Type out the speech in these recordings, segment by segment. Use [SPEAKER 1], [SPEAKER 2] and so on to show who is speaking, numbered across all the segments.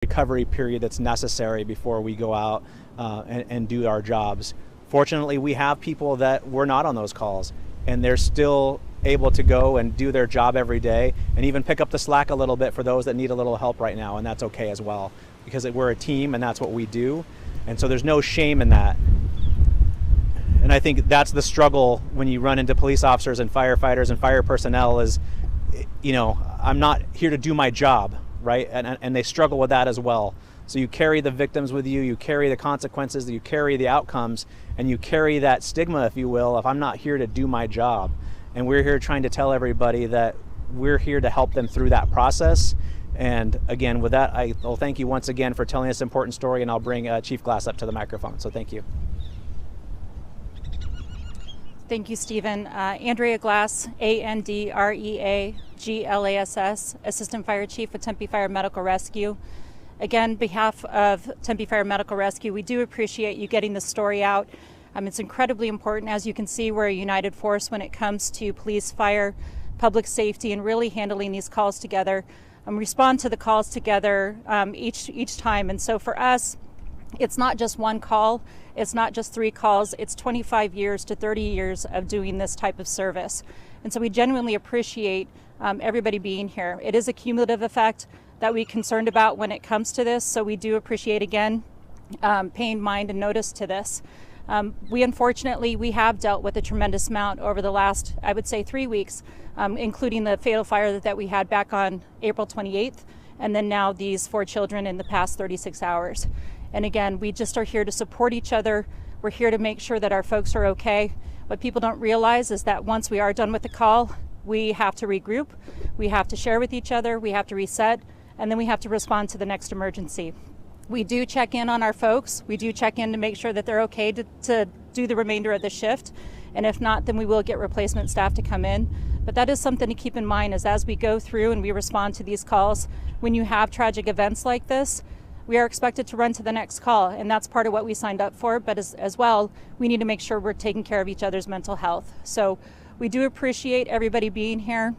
[SPEAKER 1] recovery period that's necessary before we go out and do our jobs. Fortunately, we have people that were not on those calls, and they're still able to go and do their job every day and even pick up the slack a little bit for those that need a little help right now, and that's okay as well, because we're a team and that's what we do. And so there's no shame in that. And I think that's the struggle when you run into police officers and firefighters and fire personnel is, I'm not here to do my job, right? And they struggle with that as well. So you carry the victims with you, you carry the consequences, you carry the outcomes, and you carry that stigma, if you will, if I'm not here to do my job. And we're here trying to tell everybody that we're here to help them through that process. And again, with that, I'll thank you once again for telling this important story, and I'll bring Chief Glass up to the microphone. So thank you.
[SPEAKER 2] Thank you, Stephen. Andrea Glass, ANDREA-GLASS, Assistant Fire Chief with Tempe Fire Medical Rescue. Again, on behalf of Tempe Fire Medical Rescue, we do appreciate you getting this story out. It's incredibly important. As you can see, we're a united force when it comes to police, fire, public safety, and really handling these calls together. Respond to the calls together each time. And so for us, it's not just one call, it's not just 3 calls, it's 25 years to 30 years of doing this type of service. And so we genuinely appreciate everybody being here. It is a cumulative effect that we're concerned about when it comes to this, so we do appreciate, again, paying mind and notice to this. We have dealt with a tremendous amount over the last, I would say, 3 weeks, including the fatal fire that we had back on April 28th, and then now these 4 children in the past 36 hours. And again, we just are here to support each other. We're here to make sure that our folks are okay. What people don't realize is that once we are done with the call, we have to regroup, we have to share with each other, we have to reset, and then we have to respond to the next emergency. We do check in on our folks. We do check in to make sure that they're okay to do the remainder of the shift. And if not, then we will get replacement staff to come in. But that is something to keep in mind as we go through and we respond to these calls. When you have tragic events like this, we are expected to run to the next call, and that's part of what we signed up for. But as well, we need to make sure we're taking care of each other's mental health. So we do appreciate everybody being here.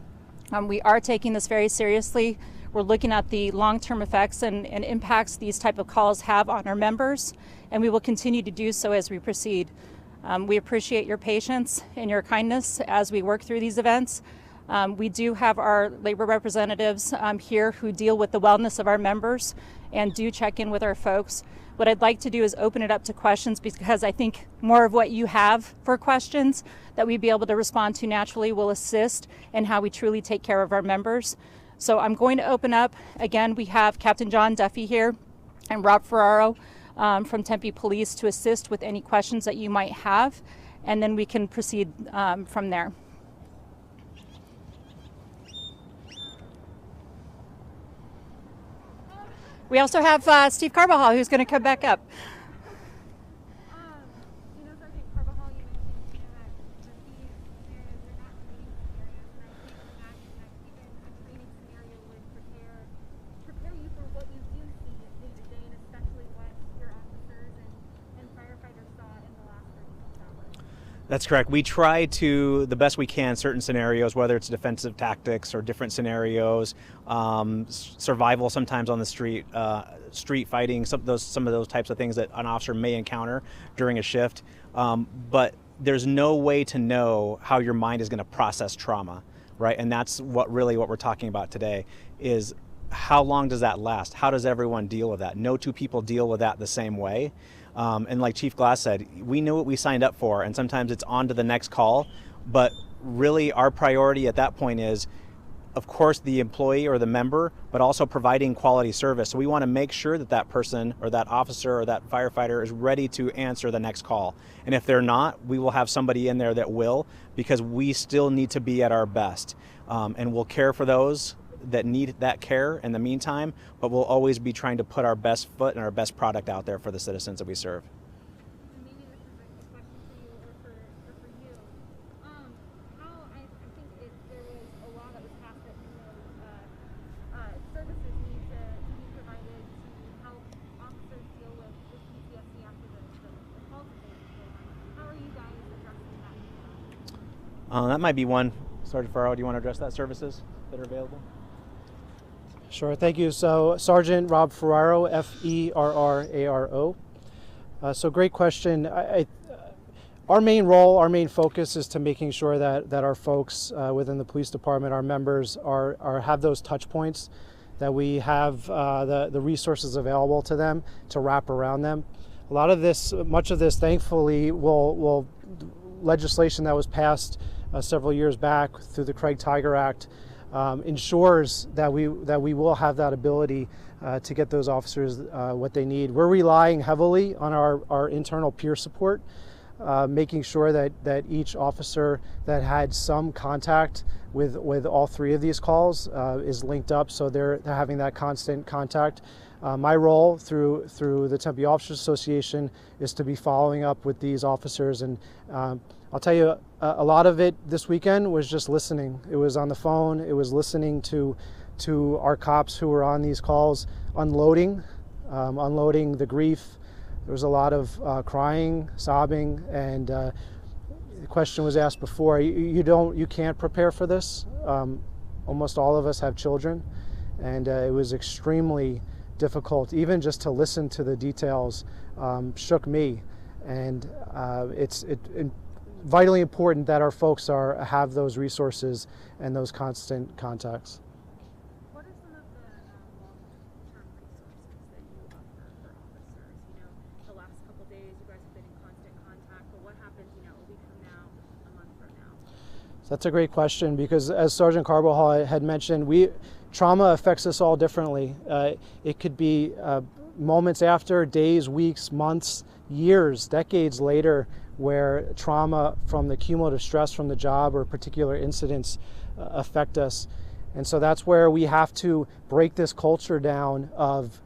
[SPEAKER 2] We are taking this very seriously. We're looking at the long-term effects and impacts these type of calls have on our members, and we will continue to do so as we proceed. We appreciate your patience and your kindness as we work through these events. We do have our labor representatives here who deal with the wellness of our members and do check in with our folks. What I'd like to do is open it up to questions, because I think more of what you have for questions that we'd be able to respond to naturally will assist in how we truly take care of our members. So I'm going to open up. Again, we have Captain John Duffy here and Rob Ferraro from Tempe Police to assist with any questions that you might have, and then we can proceed from there. We also have Steve Carbajal, who's going to come back up.
[SPEAKER 1] That's correct. We try to, the best we can, certain scenarios, whether it's defensive tactics or different scenarios, survival sometimes on the street, street fighting, some of those types of things that an officer may encounter during a shift. But there's no way to know how your mind is going to process trauma, right? And that's what we're talking about today is how long does that last? How does everyone deal with that? No two people deal with that the same way. And like Chief Glass said, we knew what we signed up for, and sometimes it's on to the next call. But really our priority at that point is, of course, the employee or the member, but also providing quality service. So we want to make sure that that person or that officer or that firefighter is ready to answer the next call. And if they're not, we will have somebody in there that will, because we still need to be at our best. And we'll care for those that need that care in the meantime, but we'll always be trying to put our best foot and our best product out there for the citizens that we serve.
[SPEAKER 3] Maybe this is a question for you or for you. I think there was a law that was passed that services need to be provided to help officers deal with PTSD after the calls that they go on. How are you guys addressing that?
[SPEAKER 1] That might be one. Sergeant Farrow, do you want to address that, services that are available?
[SPEAKER 4] Sure, thank you. So Sergeant Rob Ferraro, Ferraro. So great question. Our main role, our main focus is to making sure that our folks within the police department, our members, have those touch points, that we have the resources available to them to wrap around them. A lot of this, much of this, thankfully, will legislation that was passed several years back through the Craig-Tiger Act ensures that we will have that ability to get those officers what they need. We're relying heavily on our internal peer support, making sure that each officer that had some contact with all three of these calls is linked up, so they're having that constant contact. My role through the Tempe Officers Association is to be following up with these officers, and I'll tell you, a lot of it this weekend was just listening. It was on the phone. It was listening to our cops who were on these calls, unloading the grief. There was a lot of crying, sobbing, and the question was asked before. You can't prepare for this. Almost all of us have children, and it was extremely difficult. Even just to listen to the details shook me, and it's vitally important that our folks have those resources and those constant contacts.
[SPEAKER 3] What are some of the long-term resources that you offer for officers? You know, the last couple days you guys have been in constant contact, but what happens, you know, a week from now, a month from now?
[SPEAKER 4] So that's a great question, because as Sergeant Carbajal had mentioned, trauma affects us all differently. It could be moments after, days, weeks, months, years, decades later, where trauma from the cumulative stress from the job or particular incidents affect us. And so that's where we have to break this culture down of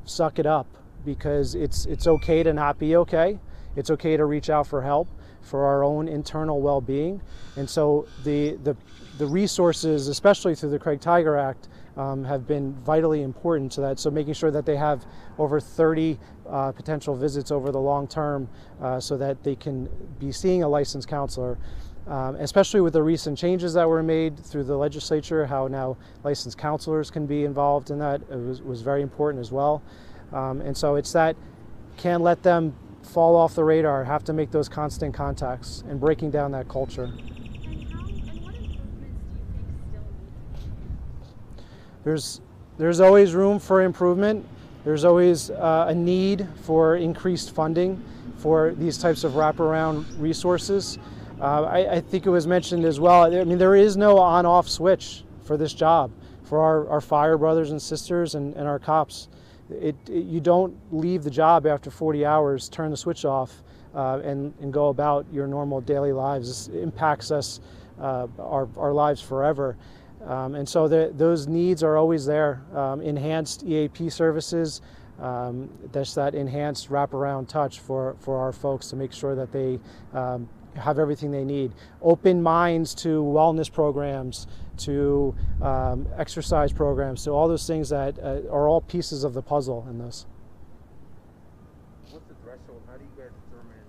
[SPEAKER 4] suck it up, because it's okay to not be okay. It's okay to reach out for help for our own internal well-being. And so the resources, especially through the Craig-Tiger Act, have been vitally important to that. So making sure that they have over 30 potential visits over the long term so that they can be seeing a licensed counselor, especially with the recent changes that were made through the legislature, how now licensed counselors can be involved in that. It was very important as well. And so it's that, can't let them fall off the radar, have to make those constant contacts and breaking down that culture.
[SPEAKER 3] And what improvements do you think still need to be made?
[SPEAKER 4] There's always room for improvement. There's always a need for increased funding for these types of wraparound resources. I think it was mentioned as well, I mean, there is no on-off switch for this job, for our fire brothers and sisters and our cops. You don't leave the job after 40 hours, turn the switch off, and go about your normal daily lives. This impacts us, our lives forever. And so those needs are always there. Enhanced EAP services, that's that enhanced wraparound touch for our folks to make sure that they have everything they need. Open minds to wellness programs, to exercise programs, to all those things that are all pieces of the puzzle in this.
[SPEAKER 5] What's the threshold? How do you guys determine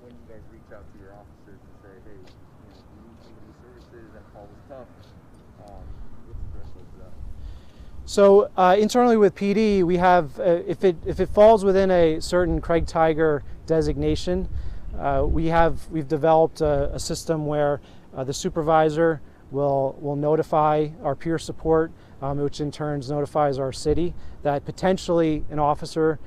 [SPEAKER 5] when you guys reach out to your officers and say, hey, you know, we need some of these services, that call was tough? What's the threshold for that?
[SPEAKER 4] So internally with PD, we have, if it falls within a certain Craig-Tiger designation, we've developed a system where the supervisor will notify our peer support, which in turn notifies our city that potentially an officer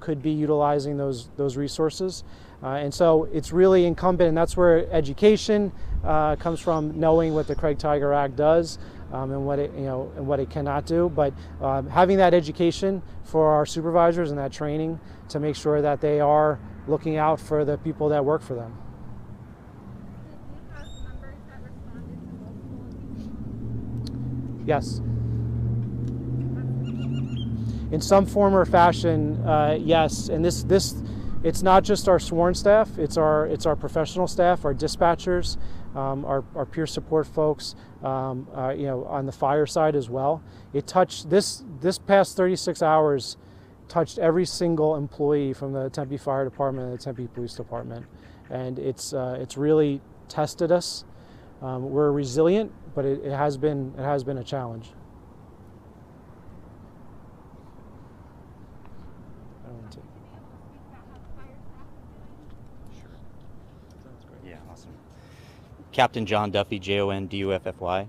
[SPEAKER 4] could be utilizing those resources. And so it's really incumbent, and that's where education comes from, knowing what the Craig-Tiger Act does and what it cannot do. But having that education for our supervisors and that training to make sure that they are looking out for the people that work for them.
[SPEAKER 3] Did you have members that responded to multiple abuse?
[SPEAKER 4] Yes. In some form or fashion, yes. And this it's not just our sworn staff; it's our professional staff, our dispatchers, our peer support folks, on the fire side as well. It touched this past 36 hours. Touched every single employee from the Tempe Fire Department and the Tempe Police Department, and it's really tested us. We're resilient, but it has been a challenge. talented.
[SPEAKER 6] Yeah, awesome. Captain John Duffy, Jonduffy.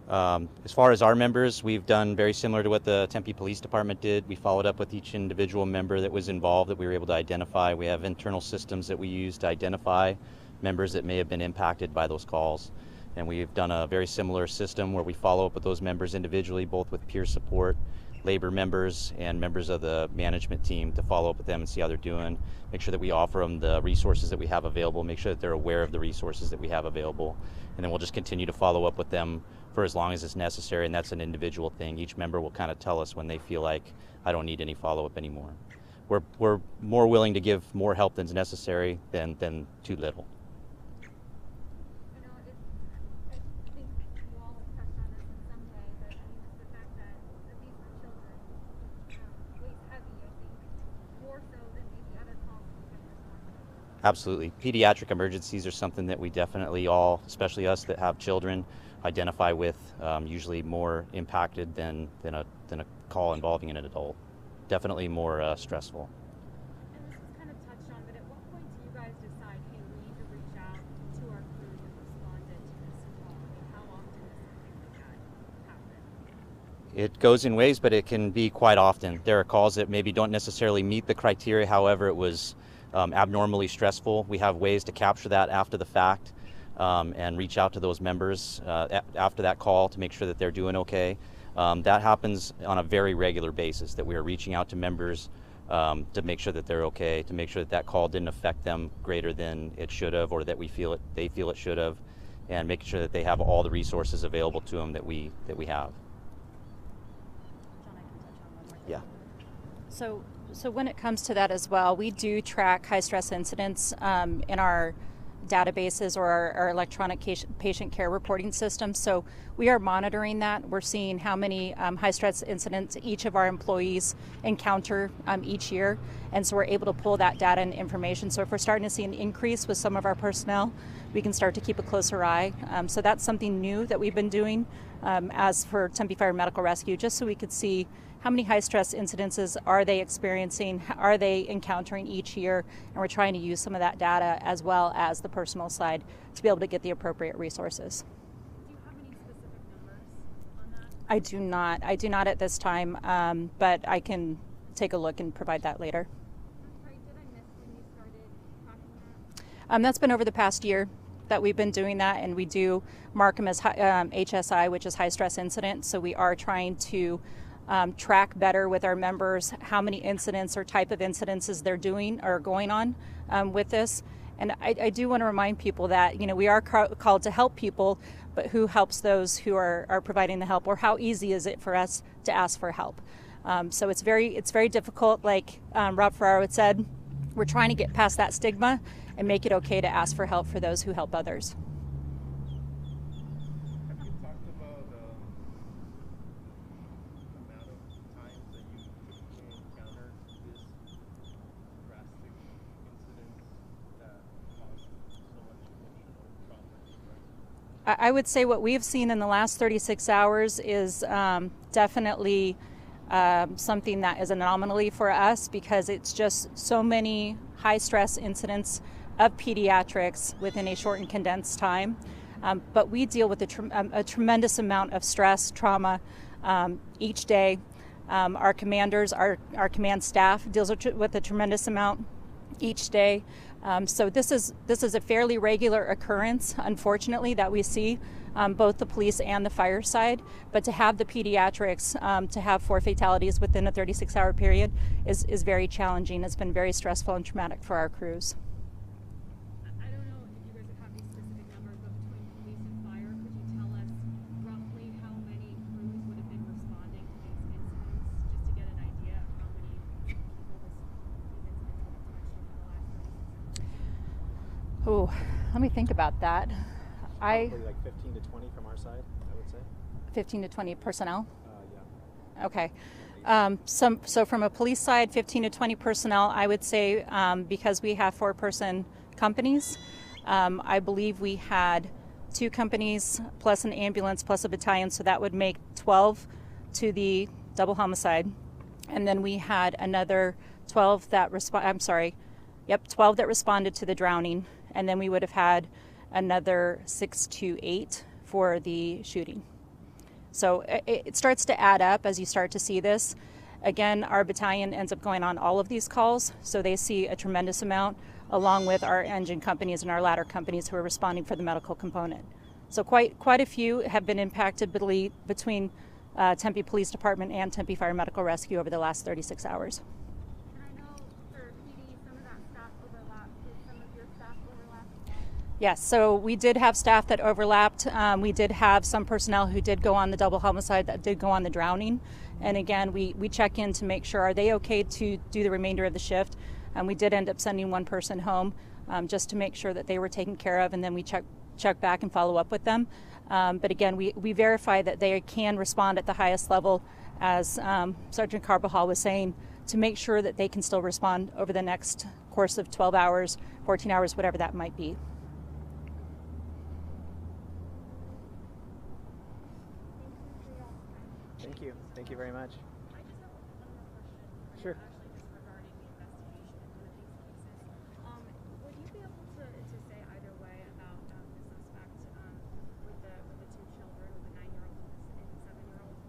[SPEAKER 6] As far as our members, we've done very similar to what the Tempe Police Department did. We followed up with each individual member that was involved that we were able to identify. We have internal systems that we use to identify members that may have been impacted by those calls. And we've done a very similar system where we follow up with those members individually, both with peer support, labor members, and members of the management team to follow up with them and see how they're doing, make sure that we offer them the resources that we have available, make sure that they're aware of the resources that we have available. And then we'll just continue to follow up with them for as long as it's necessary, and that's an individual thing. Each member will kind of tell us when they feel like, I don't need any follow-up anymore. We're more willing to give more help than's necessary than too little.
[SPEAKER 3] You know, I think you all have touched on this in some way, but I mean, just the fact that these are children weighs heavy, I think, more so than maybe other calls we get responded.
[SPEAKER 6] Absolutely. Pediatric emergencies are something that we definitely all, especially us that have children, identify with, usually more impacted than a call involving an adult. Definitely more stressful.
[SPEAKER 3] And this was kind of touched on, but at what point do you guys decide, hey, we need to reach out to our crews and respond to this call? I mean, how often does something like that happen?
[SPEAKER 6] It goes in waves, but it can be quite often. There are calls that maybe don't necessarily meet the criteria, however, it was abnormally stressful. We have ways to capture that after the fact. And reach out to those members after that call to make sure that they're doing okay. That happens on a very regular basis, that we are reaching out to members to make sure that they're okay, to make sure that that call didn't affect them greater than it should have, or that they feel it should have, and making sure that they have all the resources available to them that we have.
[SPEAKER 2] John, I can touch on one more thing.
[SPEAKER 6] Yeah.
[SPEAKER 2] So when it comes to that as well, we do track high stress incidents in our databases or our electronic patient care reporting system. So we are monitoring that. We're seeing how many high stress incidents each of our employees encounter each year. And so we're able to pull that data and information. So if we're starting to see an increase with some of our personnel, we can start to keep a closer eye. So that's something new that we've been doing as for Tempe Fire Medical Rescue, just so we could see how many high stress incidences are they experiencing, are they encountering each year, and we're trying to use some of that data as well as the personal side to be able to get the appropriate resources.
[SPEAKER 3] Do you have any specific numbers on that?
[SPEAKER 2] I do not at this time, but I can take a look and provide that later.
[SPEAKER 3] I'm sorry, did I miss when you started tracking that?
[SPEAKER 2] That's been over the past year that we've been doing that, and we do mark them as HSI, which is high stress incident. So we are trying to track better with our members how many incidents or type of incidences they're doing or going on with this. And I do want to remind people that, you know, we are called to help people, but who helps those who are providing the help, or how easy is it for us to ask for help? So it's very difficult. Like Rob Ferraro had said, we're trying to get past that stigma and make it okay to ask for help for those who help others.
[SPEAKER 5] Have you talked about the amount of times that you typically encounter this drastic incident that cause so much emotional trauma and stress?
[SPEAKER 2] I would say what we've seen in the last 36 hours is definitely something that is an anomaly for us, because it's just so many high stress incidents of pediatrics within a short and condensed time. But we deal with a tremendous amount of stress, trauma each day. Our commanders, our command staff deals with a tremendous amount each day. So this is a fairly regular occurrence, unfortunately, that we see both the police and the fire side. But to have the pediatrics, to have 4 fatalities within a 36-hour period is very challenging. It's been very stressful and traumatic for our crews.
[SPEAKER 3] I don't know if you guys have these specific numbers, but between police and fire, could you tell us roughly how many crews would have been responding to these incidents, just to get an idea of how many people these incidents would have touched over the last 36 hours?
[SPEAKER 2] Oh, let me think about that.
[SPEAKER 1] Probably like 15 to 20 from our side, I would say.
[SPEAKER 2] 15 to 20 personnel?
[SPEAKER 1] Yeah.
[SPEAKER 2] Okay. So from a police side, 15 to 20 personnel, I would say, because we have 4-person companies, I believe we had 2 companies plus an ambulance plus a battalion, so that would make 12 to the double homicide. And then we had another 12 that 12 that responded to the drowning, and then we would have had another 6 to 8 for the shooting. So it starts to add up as you start to see this. Again, our battalion ends up going on all of these calls, so they see a tremendous amount, along with our engine companies and our ladder companies who are responding for the medical component. So quite a few have been impacted between Tempe Police Department and Tempe Fire Medical Rescue over the last 36 hours.
[SPEAKER 3] And I know for PD, some of that staff overlapped. Did some of your staff overlap?
[SPEAKER 2] Yes, so we did have staff that overlapped. We did have some personnel who did go on the double homicide, that did go on the drowning. And again, we check in to make sure, are they okay to do the remainder of the shift? And we did end up sending one person home just to make sure that they were taken care of, and then we check back and follow up with them. But again, we verify that they can respond at the highest level, as Sergeant Carbajal was saying, to make sure that they can still respond over the next course of 12 hours, 14 hours, whatever that might be.
[SPEAKER 1] Thank you. Thank you very much.
[SPEAKER 3] I just have one more question.
[SPEAKER 1] Sure.
[SPEAKER 3] Actually, just regarding the investigation into these cases. Would you be able to say either way about the suspect with the two children, with the 9-year-old and the 7-year-old?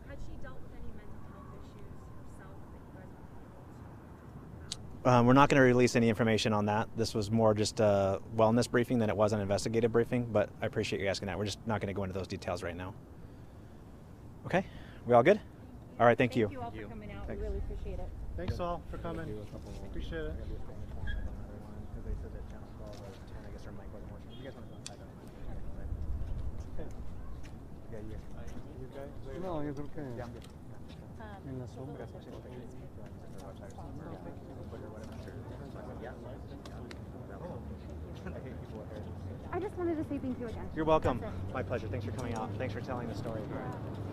[SPEAKER 3] Had she dealt with any mental health issues herself that you guys would be able to talk about?
[SPEAKER 1] We're not going to release any information on that. This was more just a wellness briefing than it was an investigative briefing, but I appreciate you asking that. We're just not going to go into those details right now. Okay? We all good? All right, thank you.
[SPEAKER 2] Thank you all for coming out.
[SPEAKER 1] Thanks.
[SPEAKER 2] We really appreciate it.
[SPEAKER 4] Thanks all for coming. Appreciate it.
[SPEAKER 1] Because they said that channel 12 was 10, I guess, or Mike wasn't working. You guys want to go inside? Okay. Yeah, you guys?
[SPEAKER 7] No, yo creo que
[SPEAKER 1] Yeah, I'm good.
[SPEAKER 7] en la sombra.
[SPEAKER 3] I just wanted to say thank you again.
[SPEAKER 1] You're welcome. My pleasure. Thanks for coming out. Thanks for telling the story.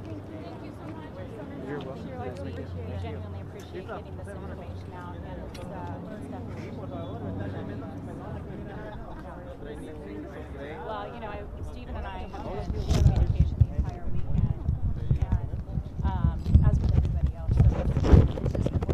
[SPEAKER 3] Thank you so much.
[SPEAKER 1] You're welcome.
[SPEAKER 2] We genuinely appreciate getting this information out, and it's definitely